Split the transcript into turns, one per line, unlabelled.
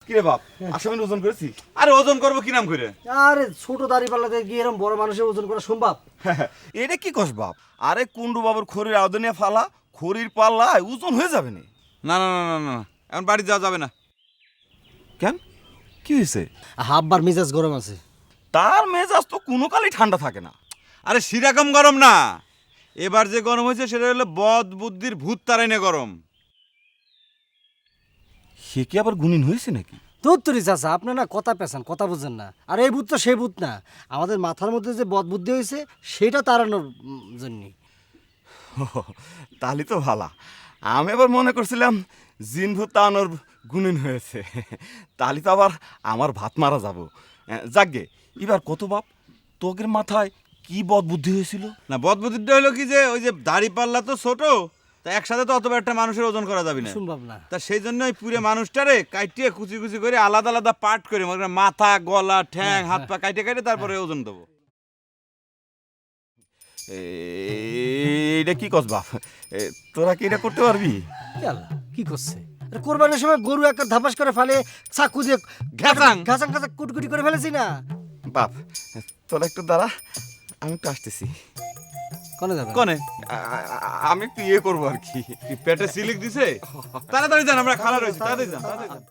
কিরে বাপ আসামিন ওজন করেছি?
আরে ওজন করবো কি নাম করে?
আরে ছোট দাড়ি পাল্লাতে গিয়ে এরকম বড় মানুষের ওজন করা সম্ভব?
এটা কি কস বাপ? আরে কুন্ডু বাবুর খড়ির আদনিয়া ফালা খড়ির পাল্লায় ওজন হয়ে যাবে না।
না না না না না এখন বাড়ি যাওয়া যাবে না।
কেন, কি হয়েছে?
হাব্বার মেজাজ গরম আছে।
তার মেজাজ তো কোনো কালই ঠান্ডা থাকে না।
আরে সেরকম গরম না, এবার যে গরম হয়েছে সেটা হলো বদ বুদ্ধির ভূত তারাইনে গরম।
সে কি আবার গুণিন হয়েছে নাকি?
তোত্তরি চাচা, আপনি না কথা পেছান, কথা বুঝেন না। আর এই ভূত তো সেই ভূত না, আমাদের মাথার মধ্যে যে বদ বুদ্ধি হয়েছে সেটা তাড়ানোর জন্য।
তাহলে তো ভালা। আমি আবার মনে করছিলাম জিন ভূত তানোর গুণিন হয়েছে, তাহলে তো আবার আমার ভাত মারা যাব। যাকগে, এবার কত বাপ তোকের মাথায় কি বদ বুদ্ধি হয়েছিল?
না বদ বুদ্ধিটা হলো কি যে ওই যে দাড়ি পাল্লা তো ছোট, তা একসাথে তো অত বড় একটা মানুষের ওজন করা যাবে না।
সম্ভব না।
তা সেই জন্য ওই পুরো মানুষটারে কাটিয়ে কুচি কুচি করে আলাদা আলাদা পার্ট করে মনে করেন মাথা গলা ঠ্যাং হাত পা কাটে কাটে তারপরে ওজন দেবো।
এইটা কি কস বাপ? তোরা কি এটা করতে পারবি?
কি আল্লাহ, কি করছে? আরে কোরবানির সময় গরু একটা ধাপাস করে ফেলে, চাকু দিয়ে
ঘ্যাচাং।
ঘাসাং ঘাসাং কুটকুটি করে ফেলেছি না?
বাপ তোরা একটু দাঁড়া, আমি একটু আসতেছি।
কোনে যাবে?
কনে
আমি একটু ইয়ে করবো আর কি।
পেটে সিলিক দিছে? তাড়াতাড়ি যান, আমরা খালা রয়েছি, তাড়াতাড়ি যান, তাড়াতাড়ি যান।